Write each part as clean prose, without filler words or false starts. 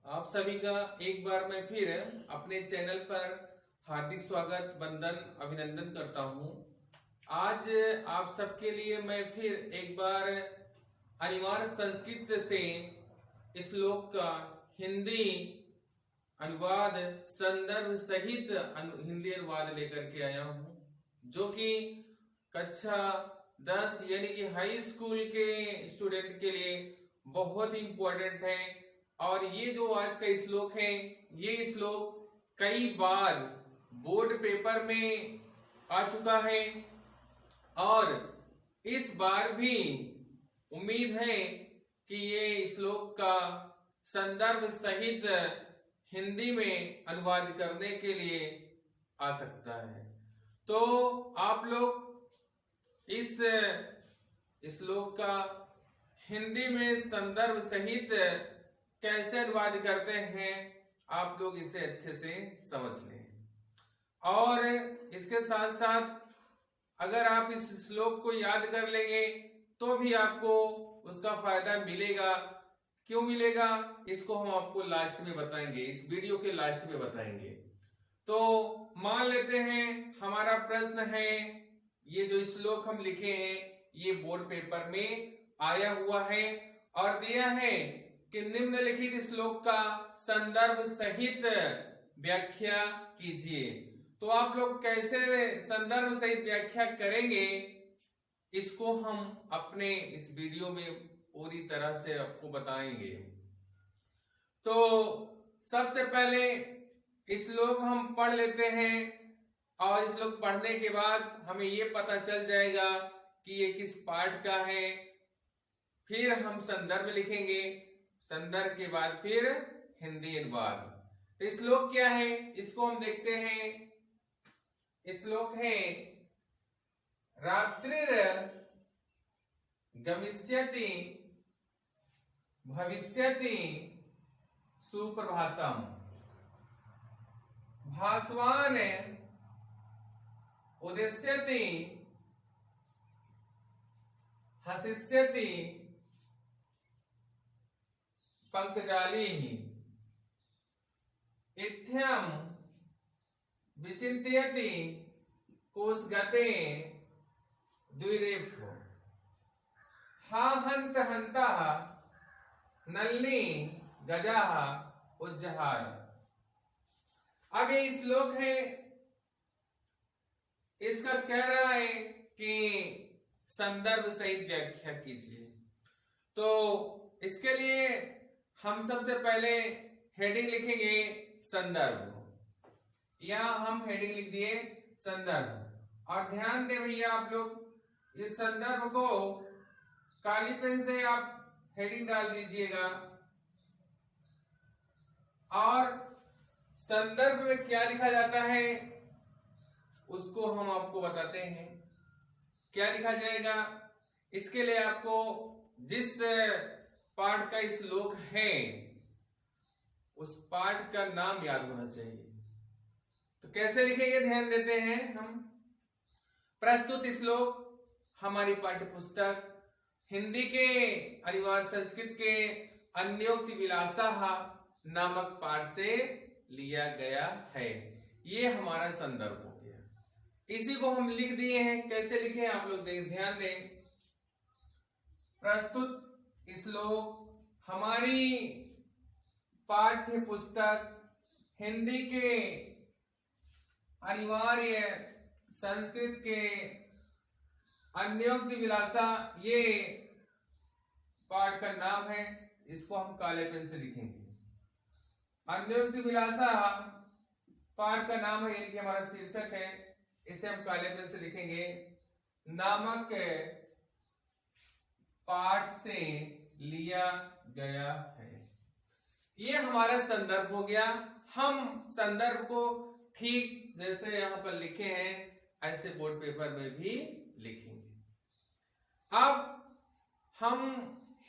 आप सभी का एक बार मैं फिर अपने चैनल पर हार्दिक स्वागत, वंदन, अभिनंदन करता हूं। आज आप सबके लिए मैं फिर एक बार अनिवार्य संस्कृत से श्लोक का हिंदी अनुवाद संदर्भ सहित हिंदी अनुवाद लेकर के आया हूं, जो कि कक्षा 10 यानी कि हाई स्कूल के स्टूडेंट के लिए बहुत ही इंपॉर्टेंट है। और ये जो आज का श्लोक है, ये श्लोक कई बार बोर्ड पेपर में आ चुका है और इस बार भी उम्मीद है कि ये श्लोक का संदर्भ सहित हिंदी में अनुवाद करने के लिए आ सकता है। तो आप लोग इस श्लोक का हिंदी में संदर्भ सहित कैसे अनुवाद करते हैं, आप लोग इसे अच्छे से समझ लें। और इसके साथ साथ अगर आप इस श्लोक को याद कर लेंगे तो भी आपको उसका फायदा मिलेगा। क्यों मिलेगा, इसको हम आपको लास्ट में बताएंगे, इस वीडियो के लास्ट में बताएंगे। तो मान लेते हैं हमारा प्रश्न है, ये जो श्लोक हम लिखे हैं ये बोर्ड पेपर में आया हुआ है और दिया है कि निम्नलिखित श्लोक का संदर्भ सहित व्याख्या कीजिए। तो आप लोग कैसे संदर्भ सहित व्याख्या करेंगे, इसको हम अपने इस वीडियो में पूरी तरह से आपको बताएंगे। तो सबसे पहले श्लोक हम पढ़ लेते हैं और श्लोक पढ़ने के बाद हमें ये पता चल जाएगा कि ये किस पाठ का है। फिर हम संदर्भ लिखेंगे, संदर्भ के बाद फिर हिंदी अनुवाद। तो श्लोक क्या है, इसको हम देखते हैं। श्लोक है रात्रिर गमिष्यति भविष्यति सुप्रभातम भास्वान उदिष्यति हसिष्यति पंकजालिः इत्थं विचिन्तयति कोशगते द्विरेफ हा हन्त हन्तः नलिनी गजाः उज्जहार। अब ये श्लोक है, इसका कह रहा है कि संदर्भ सहित व्याख्या कीजिए। तो इसके लिए हम सबसे पहले हेडिंग लिखेंगे संदर्भ। यहां हम हेडिंग लिख दिए संदर्भ। और ध्यान दें भैया, आप लोग इस संदर्भ को काली पेन से आप हेडिंग डाल दीजिएगा। और संदर्भ में क्या लिखा जाता है उसको हम आपको बताते हैं। क्या लिखा जाएगा, इसके लिए आपको जिस पाठ का श्लोक है उस पाठ का नाम याद होना चाहिए। तो कैसे लिखेंगे, ध्यान देते हैं हम। प्रस्तुत श्लोक हमारी पाठ्य पुस्तक हिंदी के अनिवार्य संस्कृत के अन्योक्ति विलासः नामक पाठ से लिया गया है। ये हमारा संदर्भ हो गया, इसी को हम लिख दिए हैं। कैसे लिखे आप लोग ध्यान दें। प्रस्तुत श्लोक हमारी पाठ्य पुस्तक हिंदी के अनिवार्य संस्कृत के अन्योक्ति विलासा, ये पाठ का नाम है। इसको हम काले पेन से लिखेंगे। अन्योक्ति विलासा पाठ का नाम है, यानी कि हमारा शीर्षक है। इसे हम काले पेन से लिखेंगे। नामक पाठ से लिया गया है। ये हमारा संदर्भ हो गया। हम संदर्भ को ठीक जैसे यहां पर लिखे हैं ऐसे बोर्ड पेपर में भी लिखेंगे। अब हम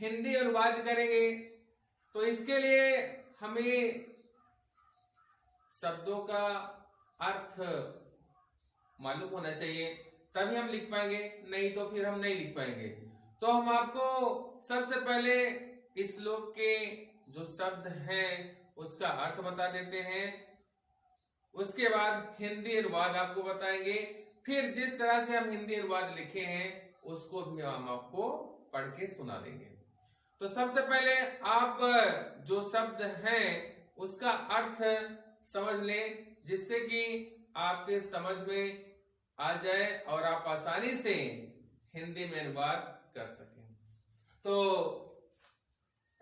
हिंदी अनुवाद करेंगे, तो इसके लिए हमें शब्दों का अर्थ मालूम होना चाहिए, तभी हम लिख पाएंगे, नहीं तो फिर हम नहीं लिख पाएंगे। तो हम आपको सबसे पहले इस श्लोक के जो शब्द हैं उसका अर्थ बता देते हैं। उसके बाद हिंदी अनुवाद आपको बताएंगे। फिर जिस तरह से हम हिंदी अनुवाद लिखे हैं उसको भी हम आपको पढ़ के सुना देंगे। तो सबसे पहले आप जो शब्द हैं उसका अर्थ समझ लें, जिससे कि आपके समझ में आ जाए और आप आसानी से हिंदी में अनुवाद कर सकें। तो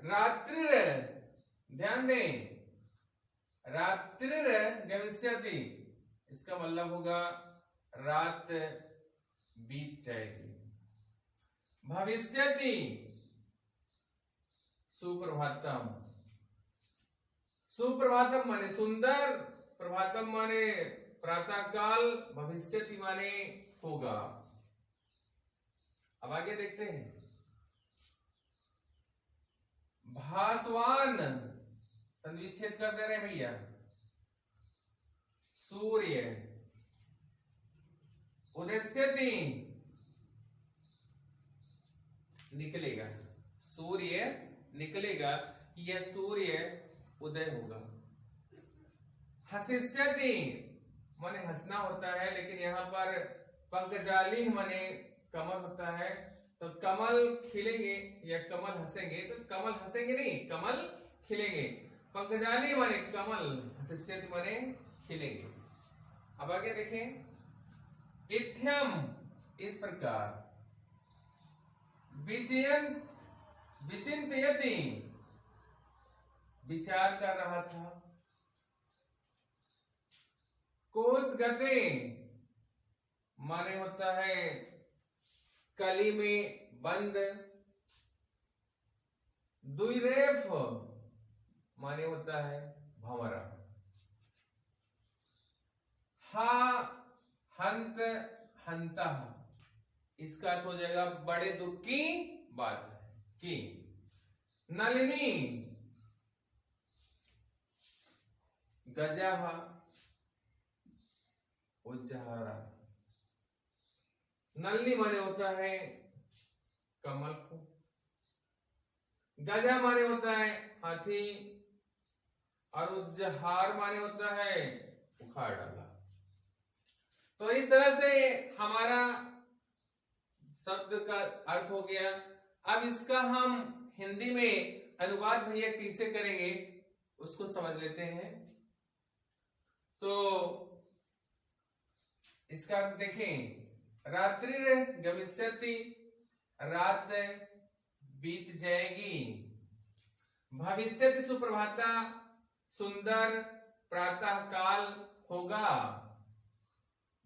रात्रि, ध्यान दें, रात्रिर गमिष्यति, इसका मतलब होगा रात बीत जाएगी। भविष्यति सुप्रभातम, सुप्रभातम माने सुंदर, प्रभातम माने प्रातः काल, भविष्यति माने होगा। अब आगे देखते हैं। भासवान, संधिविच्छेद कर दे रहे भैया। सूर्य, उदयस्यति निकलेगा, सूर्य निकलेगा, यह सूर्य उदय होगा। हसिष्यति माने हंसना होता है, लेकिन यहाँ पर पंकजाली माने कमल होता है, तो कमल खिलेंगे या कमल हंसेंगे, तो कमल हंसेंगे नहीं, कमल खिलेंगे। पंकजाली माने कमल, हसिष्यति माने खिलेंगे। अब आगे देखें। इत्थम, इस प्रकार। विचयन, विचिंतयति, विचार कर रहा था। कोशगते माने होता है कली में बंद। द्विरेफ माने होता है भंवरा। हा हंत हंता, इसका अर्थ हो जाएगा बड़े दुख की बात की। नलिनी गजह उज्जहारा, नलिनी माने होता है कमल को, गजा माने होता है हाथी, और उज्जहार माने होता है उखाड़ डाला। तो इस तरह से हमारा शब्द का अर्थ हो गया। अब इसका हम हिंदी में अनुवाद भैया कैसे करेंगे उसको समझ लेते हैं। तो इसका अर्थ देखें। रात्रि गमिष्यति, रात बीत जाएगी। भविष्यति सुप्रभाता, सुंदर प्रातः काल होगा।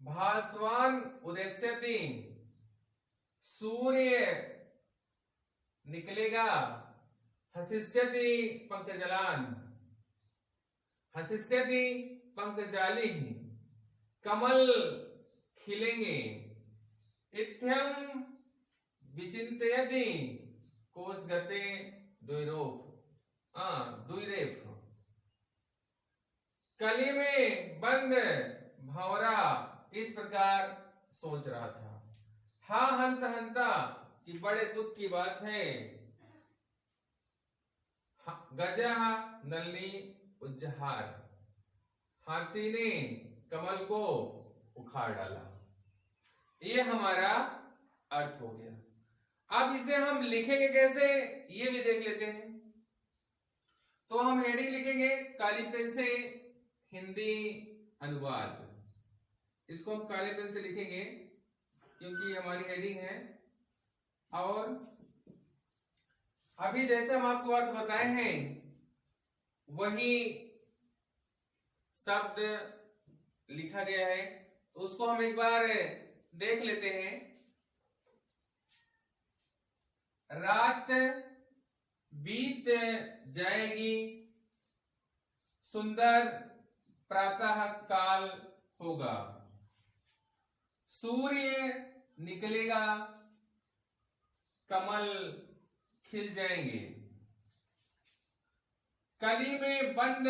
भास्वान उदयस्यति, सूर्य निकलेगा। हसिष्यति पंकजलान, हसिष्यति पंकजाली, कमल खिलेंगे। इत्थम विचिंतयति, कोशगते द्विरोफ, द्विरेफ, कली में बंद भंवरा, इस प्रकार सोच रहा था। हा हंत हंता, कि बड़े दुख की बात है। गजा नलिनी उज्जहार, हाथी ने कमल को उखाड़ डाला। ये हमारा अर्थ हो गया। अब इसे हम लिखेंगे कैसे ये भी देख लेते हैं। तो हम हेडिंग लिखेंगे काली पेन से हिंदी अनुवाद। इसको हम काले पेन से लिखेंगे क्योंकि हमारी हेडिंग है। और अभी जैसे हम आपको अर्थ बताए हैं वही शब्द लिखा गया है, तो उसको हम एक बार देख लेते हैं। रात बीत जाएगी, सुंदर प्रातः काल होगा। सूर्य निकलेगा, कमल खिल जाएंगे। कली में बंद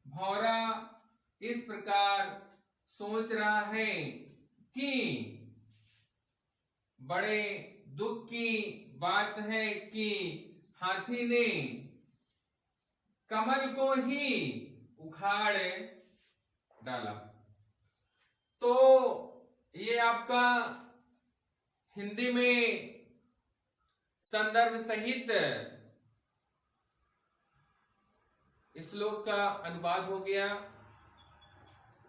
भौरा इस प्रकार सोच रहा है कि बड़े दुख की बात है कि हाथी ने कमल को ही उखाड़ डाला। तो ये आपका हिंदी में संदर्भ सहित श्लोक का अनुवाद हो गया।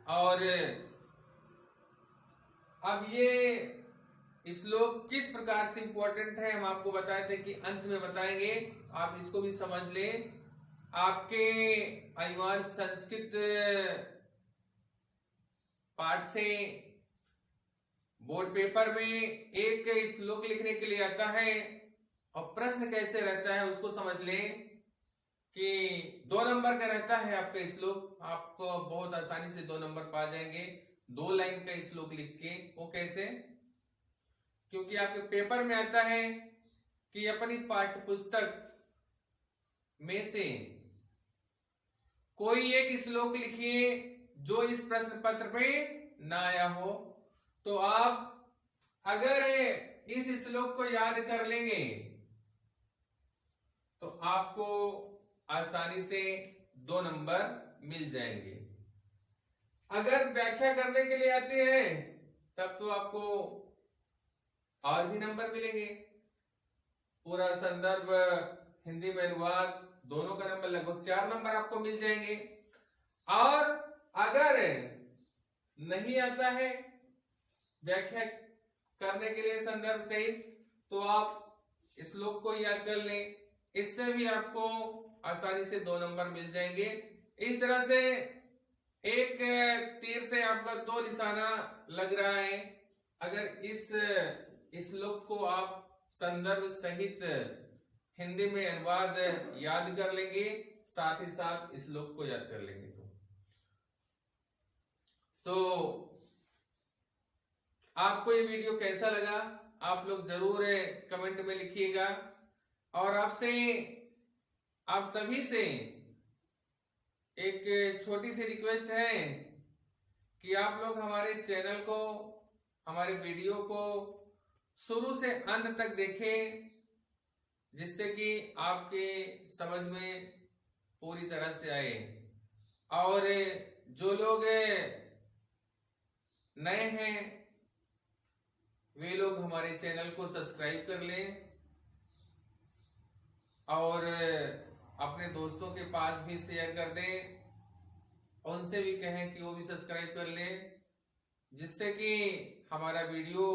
और अब ये श्लोक किस प्रकार से इंपॉर्टेंट है हम आपको बताए थे कि अंत में बताएंगे, आप इसको भी समझ लें। आपके अनिवार्य संस्कृत पाठ से बोर्ड पेपर में एक श्लोक लिखने के लिए आता है और प्रश्न कैसे रहता है उसको समझ लें कि 2 नंबर का रहता है आपका श्लोक। आप बहुत आसानी से 2 नंबर पा जाएंगे 2 लाइन का श्लोक लिख के। वो कैसे? क्योंकि आपके पेपर में आता है कि अपनी पाठ्य पुस्तक में से कोई एक श्लोक लिखिए जो इस प्रश्न पत्र में ना आया हो। तो आप अगर इस श्लोक को याद कर लेंगे तो आपको आसानी से 2 नंबर मिल जाएंगे। अगर व्याख्या करने के लिए आते हैं तब तो आपको और भी नंबर मिलेंगे। पूरा संदर्भ, हिंदी में अनुवाद, दोनों का नंबर लगभग 4 नंबर आपको मिल जाएंगे। और अगर नहीं आता है व्याख्या करने के लिए संदर्भ सहित तो आप श्लोक को याद कर लें, इससे भी आपको आसानी से 2 नंबर मिल जाएंगे। इस तरह से एक तीर से आपका 2 निशाना लग रहा है। अगर इस श्लोक को आप संदर्भ सहित हिंदी में अनुवाद याद कर लेंगे, साथ ही साथ श्लोक को याद कर लेंगे तो आपको ये वीडियो कैसा लगा आप लोग जरूर कमेंट में लिखिएगा। और आप सभी से एक छोटी सी रिक्वेस्ट है कि आप लोग हमारे चैनल को, हमारे वीडियो को शुरू से अंत तक देखें, जिससे कि आपके समझ में पूरी तरह से आए। और जो लोग नए हैं वे लोग हमारे चैनल को सब्सक्राइब कर लें और अपने दोस्तों के पास भी शेयर कर दें, उनसे भी कहें कि वो भी सब्सक्राइब कर लें, जिससे कि हमारा वीडियो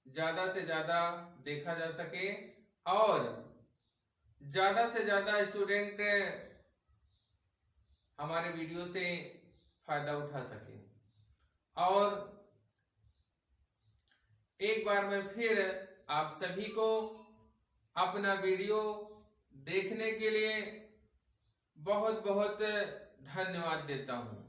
ज्यादा से ज्यादा देखा जा सके और ज्यादा से ज्यादा स्टूडेंट हमारे वीडियो से फायदा उठा सके। और एक बार मैं फिर आप सभी को अपना वीडियो देखने के लिए बहुत बहुत धन्यवाद देता हूं।